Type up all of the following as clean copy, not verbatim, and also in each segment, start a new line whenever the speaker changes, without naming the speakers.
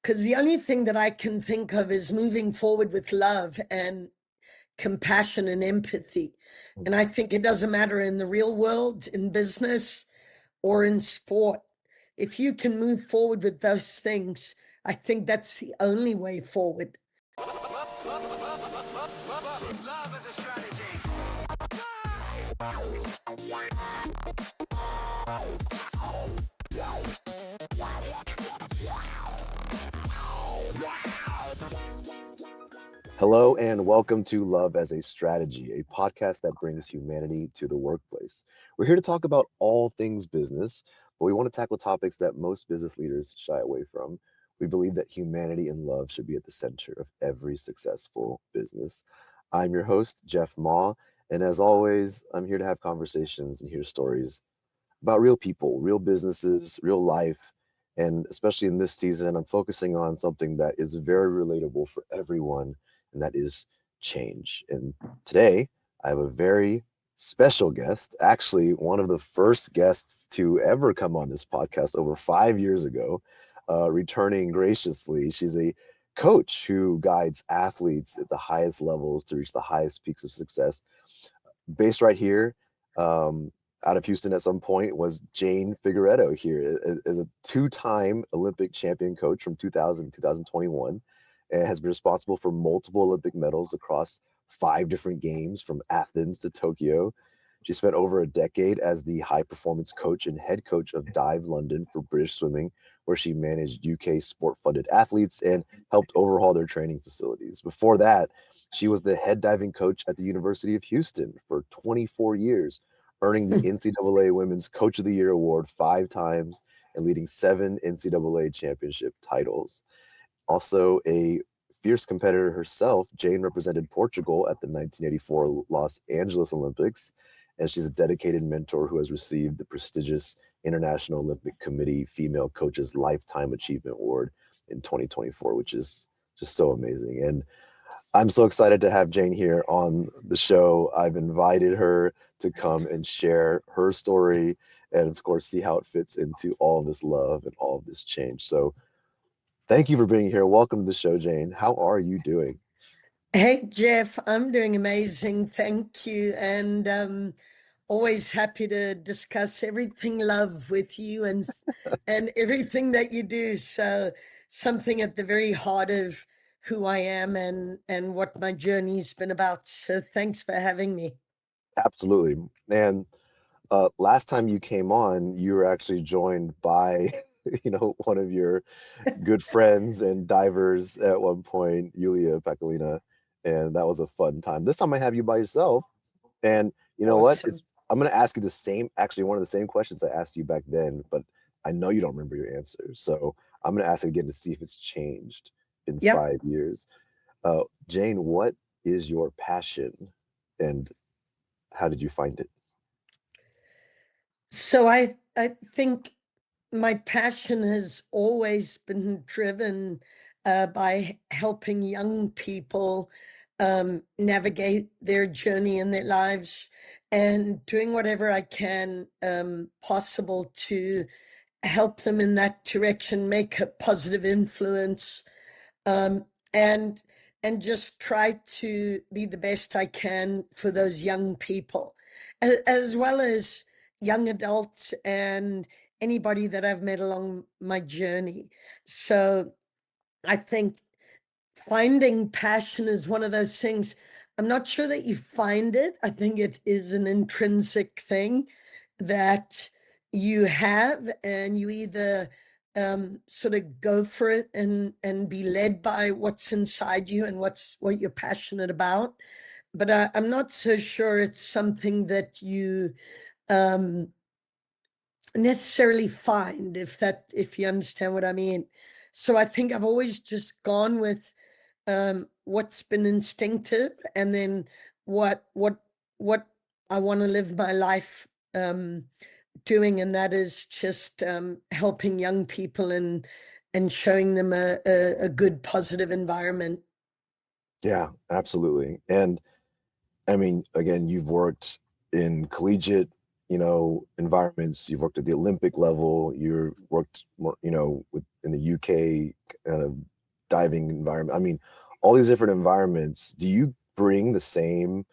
because the only thing that I can think of is moving forward with love and compassion and empathy. And I think it doesn't matter in the real world, in business, or in sport. If you can move forward with those things, I think that's the only way forward.
Love as a strategy.
Hello and welcome to Love as a Strategy, a podcast that brings humanity to the workplace. We're here to talk about all things business, but we want to tackle topics that most business leaders shy away from. We believe that humanity and love should be at the center of every successful business. I'm your host, Jeff Ma, and as always, I'm here to have conversations and hear stories about real people, real businesses, real life, and especially in this season, I'm focusing on something that is very relatable for everyone, and that is change. And today, I have a very special guest, actually one of the first guests to ever come on this podcast over 5 years ago, returning graciously. She's a coach who guides athletes at the highest levels to reach the highest peaks of success. Based right here, out of Houston at some point, was Jane Figueiredo here as a two-time Olympic champion coach from 2000 to 2021, and has been responsible for multiple Olympic medals across 5 different games from Athens to Tokyo. She spent over a decade as the high-performance coach and head coach of Dive London for British Swimming, where she managed UK sport-funded athletes and helped overhaul their training facilities. Before that, she was the head diving coach at the University of Houston for 24 years, earning the NCAA Women's Coach of the Year award 5 times and leading 7 NCAA championship titles. Also a fierce competitor herself, Jane represented Portugal at the 1984 Los Angeles Olympics, and she's a dedicated mentor who has received the prestigious International Olympic Committee Female Coaches Lifetime Achievement Award in 2024, which is just so amazing. And I'm so excited to have Jane here on the show. I've invited her to come and share her story and, of course, see how it fits into all of this love and all of this change. So thank you for being here. Welcome to the show, Jane. How are you doing?
Hey, Jeff, I'm doing amazing. Thank you. And always happy to discuss everything love with you and everything that you do. So something at the very heart of who I am and what my journey's been about. So thanks for having me.
Absolutely. And last time you came on, you were actually joined by, one of your good friends and divers at one point, Yulia Pekalina, and that was a fun time. This time I have you by yourself, and you know what?
Awesome.
I'm going to ask you one of the same questions I asked you back then, but I know you don't remember your answer, so I'm going to ask it again to see if it's changed in
Yep.
5 years. Jane, what is your passion, and how did you find it?
So I think my passion has always been driven by helping young people navigate their journey in their lives and doing whatever I can possible to help them in that direction, make a positive influence, um, and and just try to be the best I can for those young people, as well as young adults and anybody that I've met along my journey. So I think finding passion is one of those things. I'm not sure that you find it. I think it is an intrinsic thing that you have, and you either sort of go for it and be led by what's inside you and what you're passionate about. But I'm not so sure it's something that you um, necessarily find, if you understand what I mean. So I think I've always just gone with what's been instinctive, and then what I want to live my life doing, and that is just helping young people and showing them a good positive environment.
Yeah, absolutely. And I mean, again, you've worked in collegiate environments. You've worked at the Olympic level. You worked more, in the UK kind of diving environment. I mean, all these different environments. Do you bring the same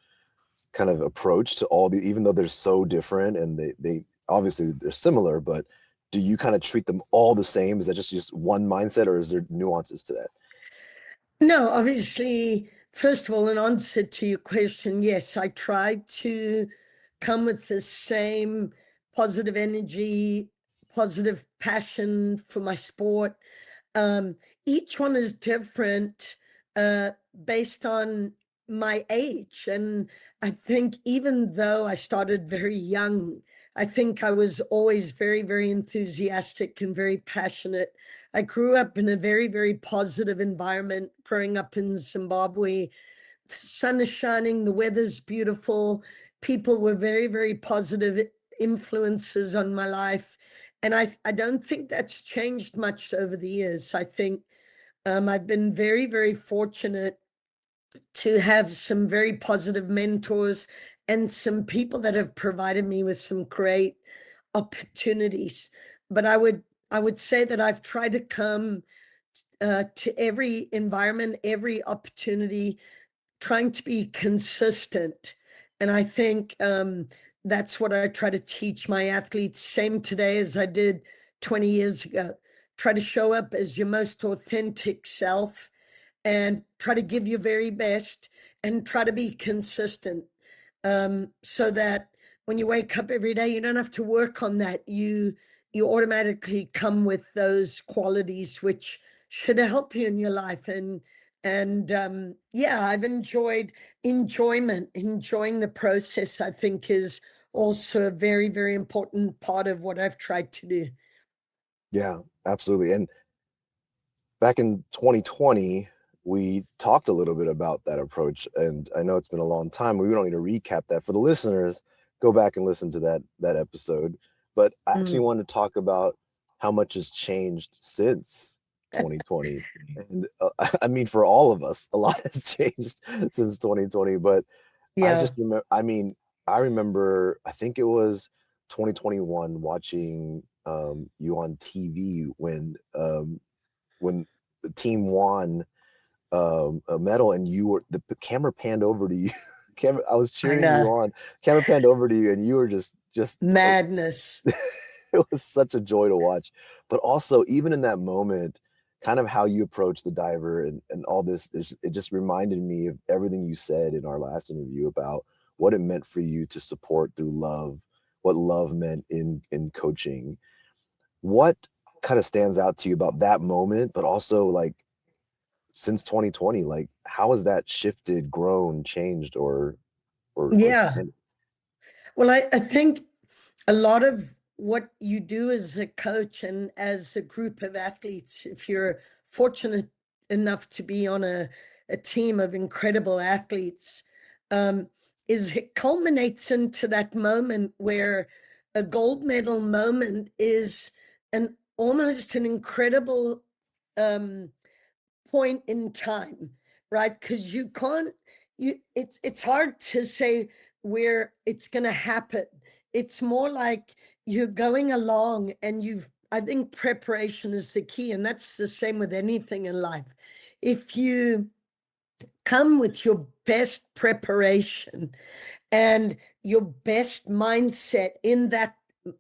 kind of approach to even though they're so different and they obviously they're similar, but do you kind of treat them all the same? Is that just one mindset, or is there nuances to that?
No, obviously, first of all, in answer to your question, yes, I try to come with the same positive energy, positive passion for my sport. Um, each one is different based on my age. And I think even though I started very young, I think I was always very, very enthusiastic and very passionate. I grew up in a very, very positive environment growing up in Zimbabwe. The sun is shining, the weather's beautiful. People were very, very positive influences on my life. And I don't think that's changed much over the years. I think I've been very, very fortunate to have some very positive mentors and some people that have provided me with some great opportunities. But I would say that I've tried to come to every environment, every opportunity, trying to be consistent. And I think that's what I try to teach my athletes. Same today as I did 20 years ago. Try to show up as your most authentic self and try to give your very best and try to be consistent, so that when you wake up every day, you don't have to work on that. You automatically come with those qualities which should help you in your life. And yeah, I've enjoying the process. I think is also a very, very important part of what I've tried to do.
Yeah, absolutely. And back in 2020, we talked a little bit about that approach, and I know it's been a long time. We don't need to recap that for the listeners. Go back and listen to that episode. But I actually
Mm.
wanted to talk about how much has changed since 2020. And I mean, for all of us, a lot has changed since 2020. But I
Yeah,
just remember, I remember, I think it was 2021 watching you on TV when the team won a medal, and the camera panned over to you. I was
I
cheering you
know.
on. Camera panned over to you, and you were just like,
Madness.
it was such a joy to watch. But also, even in that moment, kind of how you approach the diver and all this, it just reminded me of everything you said in our last interview about what it meant for you to support through love, what love meant in coaching. What kind of stands out to you about that moment, but also like since 2020, like how has that shifted, grown, changed, or
Yeah.
expanded?
Well, I think a lot of what you do as a coach and as a group of athletes, if you're fortunate enough to be on a team of incredible athletes, um, is it culminates into that moment where a gold medal moment is an almost an incredible um, point in time, right? Because you can't, it's hard to say where it's going to happen. It's more like you're going along and I think preparation is the key. And that's the same with anything in life. If you come with your best preparation and your best mindset in that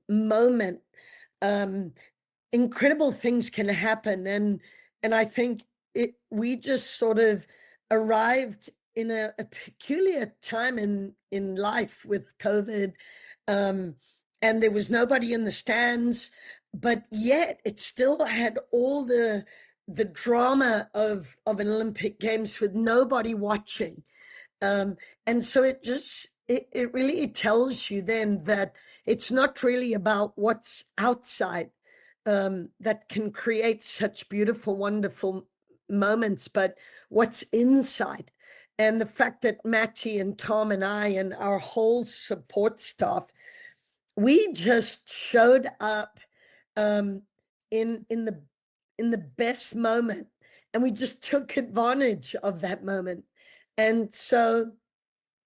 moment, um, incredible things can happen. And I think we just sort of arrived in a peculiar time in life with COVID, um, and there was nobody in the stands, but yet it still had all the drama of an Olympic Games with nobody watching. And so it really tells you then that it's not really about what's outside, that can create such beautiful, wonderful moments, but what's inside. And the fact that Matty and Tom and I and our whole support staff, we just showed up um, in the best moment, and we just took advantage of that moment. And so,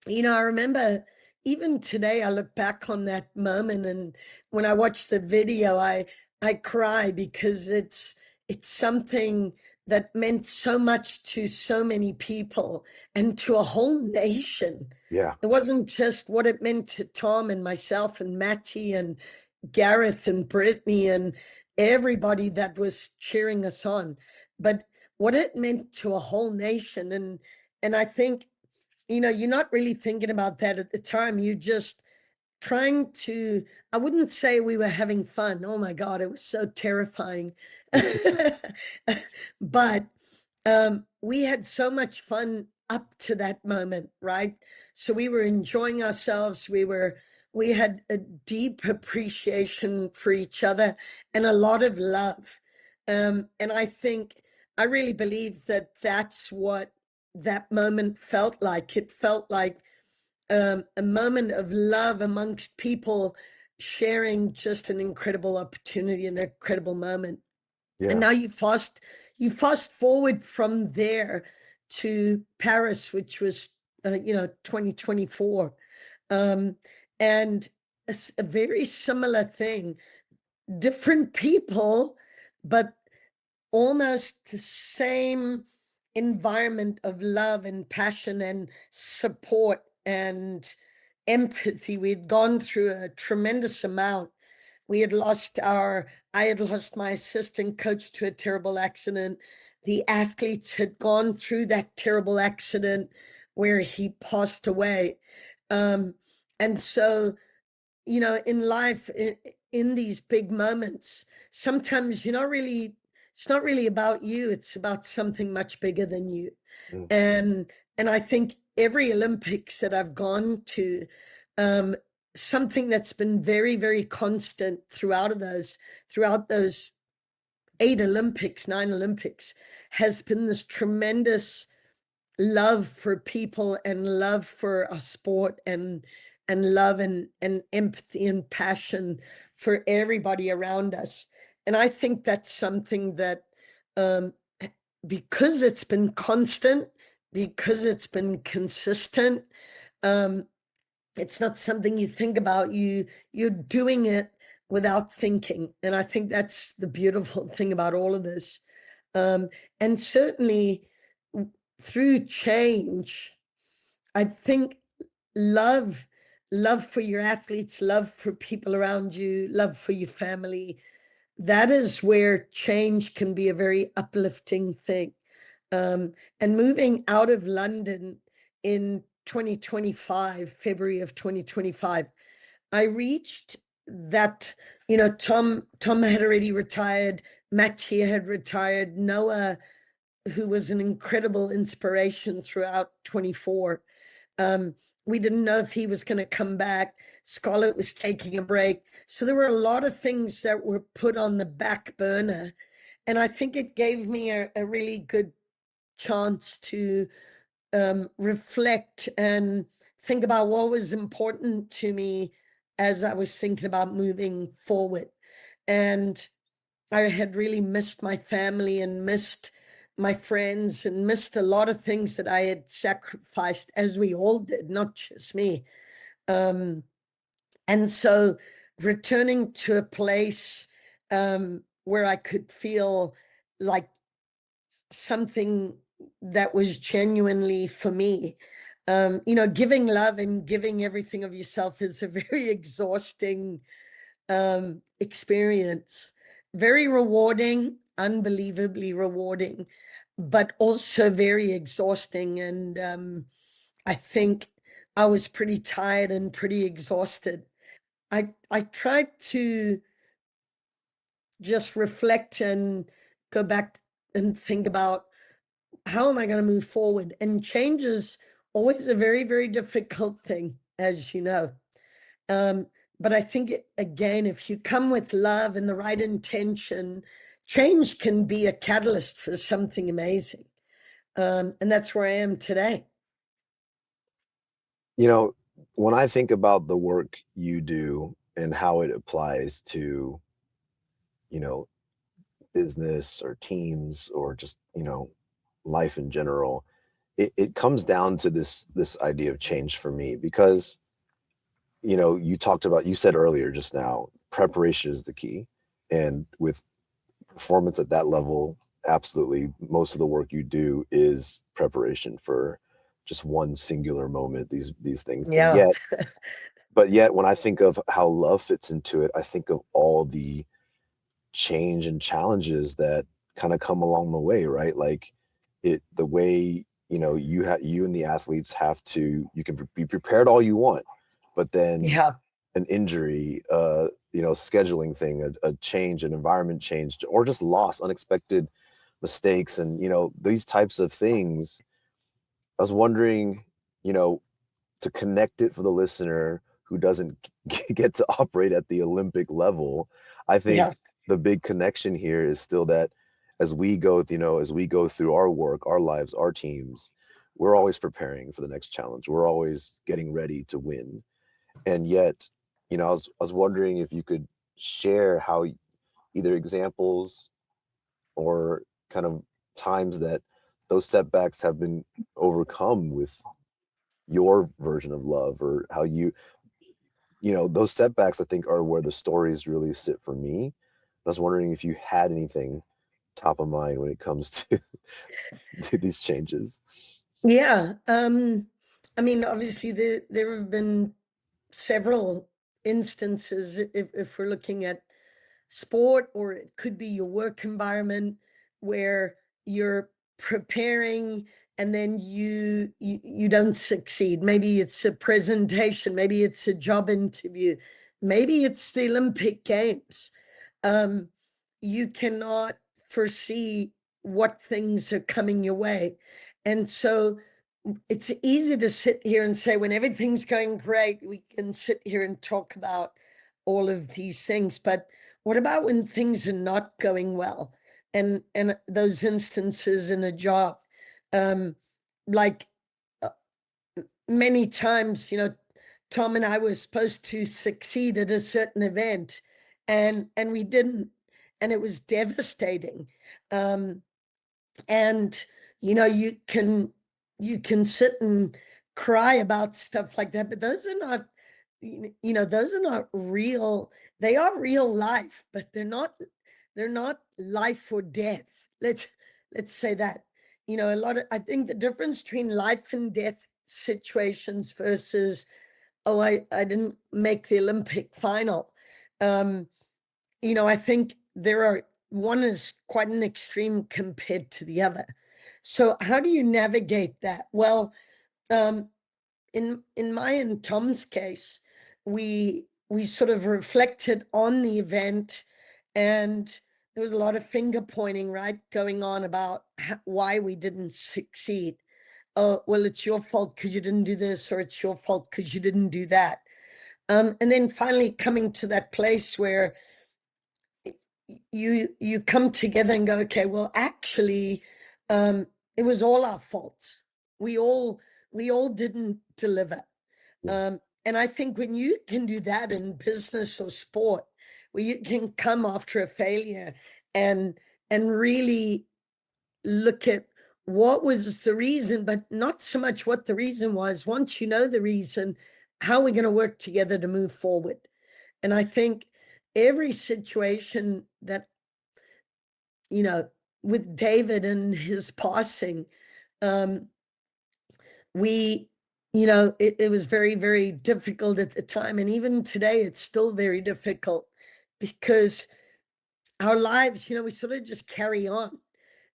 I remember, even today, I look back on that moment, and when I watch the video, I cry because it's something that meant so much to so many people and to a whole nation.
Yeah.
It wasn't just what it meant to Tom and myself and Matty and Gareth and Brittany and everybody that was cheering us on, but what it meant to a whole nation. And I think, you're not really thinking about that at the time. You just trying to, I wouldn't say we were having fun. Oh my God, it was so terrifying. But we had so much fun up to that moment, right? So we were enjoying ourselves. We had a deep appreciation for each other and a lot of love. And I really believe that that's what that moment felt like. It felt like a moment of love amongst people sharing just an incredible opportunity, an incredible moment. And
Yeah.
now you fast forward from there to Paris, which was 2024, um, and a very similar thing. Different people, but almost the same environment of love and passion and support and empathy. We'd gone through a tremendous amount. I had lost my assistant coach to a terrible accident. The athletes had gone through that terrible accident where he passed away. Um, and so, in life, in these big moments, sometimes it's not really about you, it's about something much bigger than you.
Mm.
And I think every Olympics that I've gone to, um, something that's been very, very constant throughout those 8 Olympics, 9 Olympics, has been this tremendous love for people and love for a sport and love and empathy and passion for everybody around us. And I think that's something that, um, because it's been constant, because it's been consistent, um, it's not something you think about. You're doing it without thinking, and I think that's the beautiful thing about all of this. And certainly through change, I think love, love for your athletes, love for people around you, love for your family, that is where change can be a very uplifting thing. And moving out of London in 2025, February of 2025, I reached that, Tom had already retired, Matt here had retired, Noah, who was an incredible inspiration throughout 24. Um, we didn't know if he was going to come back. Scarlett was taking a break. So there were a lot of things that were put on the back burner. And I think it gave me a really good chance to reflect and think about what was important to me as I was thinking about moving forward. And I had really missed my family and missed my friends and missed a lot of things that I had sacrificed, as we all did, not just me. And so returning to a place where I could feel like something that was genuinely for me. Giving love and giving everything of yourself is a very exhausting experience, very rewarding, unbelievably rewarding, but also very exhausting. And I think I was pretty tired and pretty exhausted. I tried to just reflect and go back and think about how am I going to move forward? And change is always a very, very difficult thing, as you know. Um, but I think, again, if you come with love and the right intention, change can be a catalyst for something amazing. And that's where I am today.
You know, when I think about the work you do and how it applies to, you know, business or teams or just, life in general, it comes down to this idea of change for me because you said earlier just now, preparation is the key. And with performance at that level, absolutely most of the work you do is preparation for just one singular moment, these things. And
Yeah.
yet when I think of how love fits into it, I think of all the change and challenges that kind of come along the way, right? Like the way, you and the athletes have to, you can be prepared all you want, but then
Yeah.
an injury, scheduling thing, a change, an environment change, or just loss, unexpected mistakes, and these types of things. I was wondering, you know, to connect it for the listener who doesn't get to operate at the Olympic level. I
Yeah.
think the big connection here is still that as we go through our work, our lives, our teams, we're always preparing for the next challenge. We're always getting ready to win. And yet, I was wondering if you could share how either examples or kind of times that those setbacks have been overcome with your version of love, or how those setbacks I think are where the stories really sit for me. I was wondering if you had anything top of mind when it comes to these changes.
Yeah. I mean, obviously there have been several instances if we're looking at sport, or it could be your work environment where you're preparing and then you don't succeed. Maybe it's a presentation, maybe it's a job interview, maybe it's the Olympic Games. um, you cannot foresee what things are coming your way. And so it's easy to sit here and say, when everything's going great, we can sit here and talk about all of these things. But what about when things are not going well? And those instances in a job, um, like uh, many times, Tom and I were supposed to succeed at a certain event, and we didn't, and it was devastating. Um, and you can sit and cry about stuff like that, but those are not, those are not real. They are real life, but they're not life or death. Let's say that. I think the difference between life and death situations versus, oh, I didn't make the Olympic final. Um, I think one is quite an extreme compared to the other. So how do you navigate that? Well, um, in my and Tom's case, we sort of reflected on the event, and there was a lot of finger pointing, right, going on about why we didn't succeed. Oh, well, it's your fault because you didn't do this, or it's your fault because you didn't do that. And then finally coming to that place where you come together and go, okay, well, actually, it was all our faults. We all didn't deliver.
Yeah.
And I think when you can do that in business or sport, where you can come after a failure and really look at what was the reason, but not so much what the reason was. Once you know the reason, how are we going to work together to move forward? And I think every situation that, you know, with David and his passing, um, we, it was very, very difficult at the time. And even today, it's still very difficult because our lives, we sort of just carry on.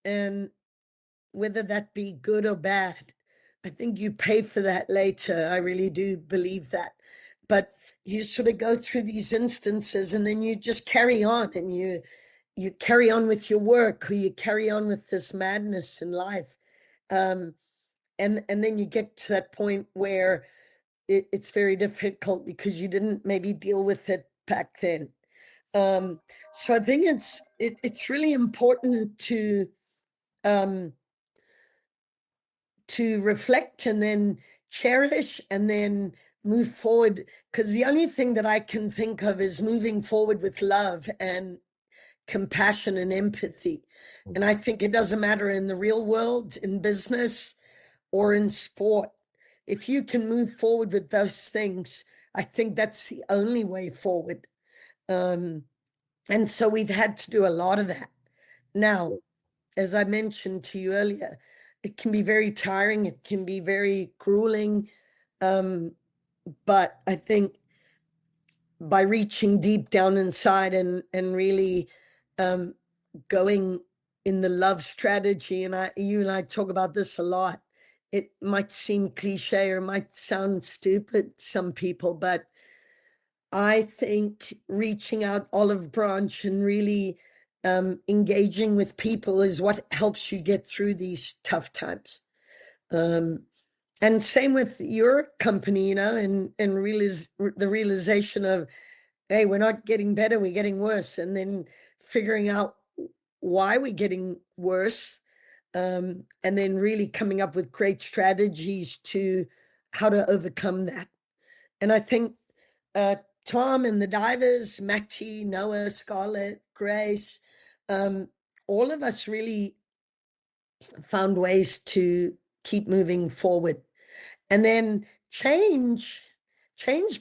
And whether that be good or bad, I think you pay for that later. I really do believe that. But you sort of go through these instances and then you just carry on, and you carry on with your work, or you carry on with this madness in life. Um, and then you get to that point where it's very difficult because you didn't maybe deal with it back then. So I think it's really important um, to reflect and then cherish and then move forward, because the only thing that I can think of is moving forward with love and compassion and empathy. And I think it doesn't matter in the real world, in business, or in sport. If you can move forward with those things, I think that's the only way forward. And so we've had to do a lot of that. Now, as I mentioned to you earlier, it can be very tiring, it can be very grueling. But I think by reaching deep down inside and really going in the love strategy, and you and I talk about this a lot. It might seem cliche or might sound stupid to some people, but I think reaching out olive branch and really engaging with people is what helps you get through these tough times. And same with your company, and the realization of, hey, we're not getting better, we're getting worse, and then figuring out why we're getting worse, and then really coming up with great strategies to how to overcome that. And I think Tom and the divers, Matty, Noah, Scarlett, Grace, all of us really found ways to keep moving forward. And then change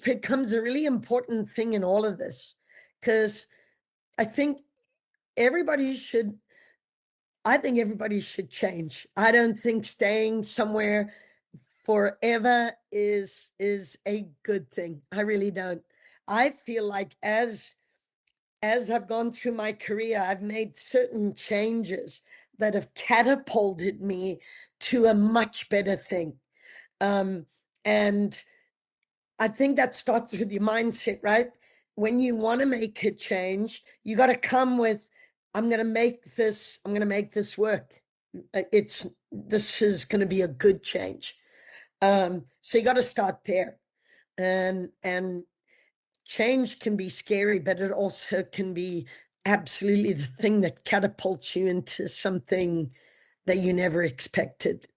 becomes a really important thing in all of this, because I think everybody should change. I don't think staying somewhere forever is a good thing. I really don't. I feel like as I've gone through my career, I've made certain changes that have catapulted me to a much better thing. And I think that starts with your mindset, right? When you want to make a change, you got to come with, I'm going to make this work. This is going to be a good change. So you got to start there. And change can be scary, but it also can be absolutely the thing that catapults you into something that you never expected.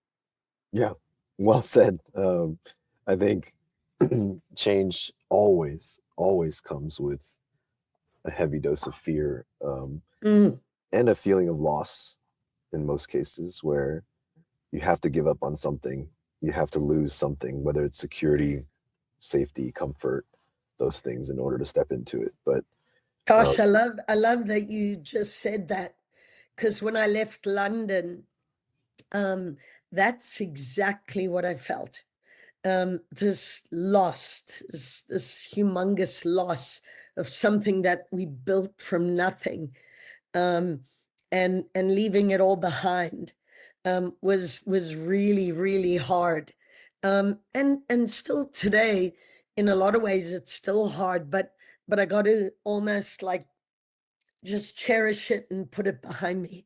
Yeah, well said. I think change always comes with a heavy dose of fear,
Mm,
and a feeling of loss in most cases, where you have to give up on something, you have to lose something, whether it's security, safety, comfort, those things in order to step into it. But
gosh, I love that you just said that, because when I left London, um, that's exactly what I felt. This loss, this humongous loss of something that we built from nothing, um, and leaving it all behind, was really, really hard. And still today, in a lot of ways, it's still hard, but I got to almost like just cherish it and put it behind me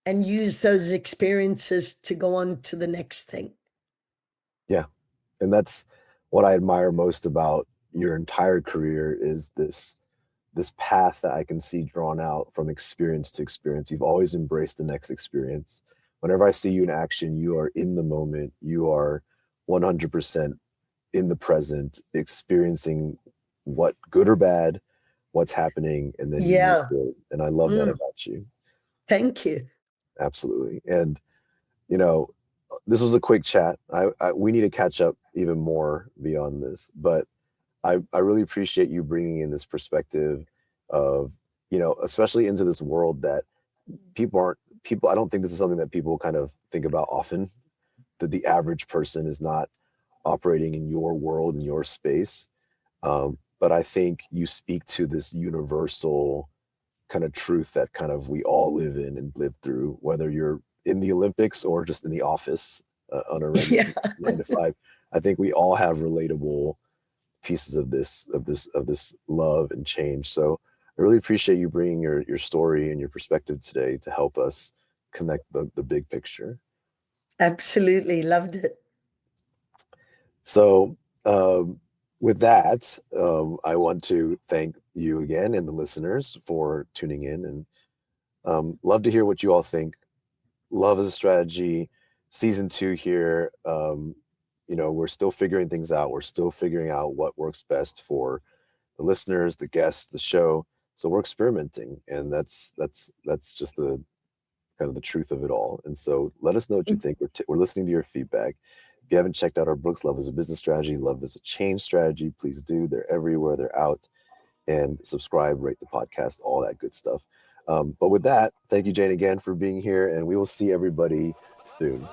and use those experiences to go on to the next thing.
yeah, and that's what I admire most about your entire career, is this path that I can see drawn out from experience to experience. You've always embraced the next experience. Whenever I see you in action, you are in the moment. You are 100% in the present, experiencing what, good or bad, what's happening, and then you move
Yeah.
forward. And I love that about you.
Thank you.
Absolutely. And you know, this was a quick chat. We need to catch up even more beyond this, but I really appreciate you bringing in this perspective of, especially into this world that people, I don't think this is something that people kind of think about often, that the average person is not operating in your world, in your space. But I think you speak to this universal kind of truth that kind of we all live in and live through, whether you're in the Olympics or just in the office, on a regular
Yeah.
9 to 5. I think we all have relatable pieces of this love and change. So I really appreciate you bringing your story and your perspective today to help us connect the big picture.
Absolutely. Loved it.
So with that, I want to thank you again and the listeners for tuning in, and love to hear what you all think. Love as a Strategy, season 2 here. We're still figuring things out. We're still figuring out what works best for the listeners, the guests, the show. So we're experimenting, and that's just the kind of the truth of it all. And so let us know what you think. We're listening to your feedback. If you haven't checked out our books, Love is a Business Strategy, Love is a Change Strategy, please do. They're everywhere, they're out. And subscribe, rate the podcast, all that good stuff. But with that, thank you, Jane, again for being here, and we will see everybody soon.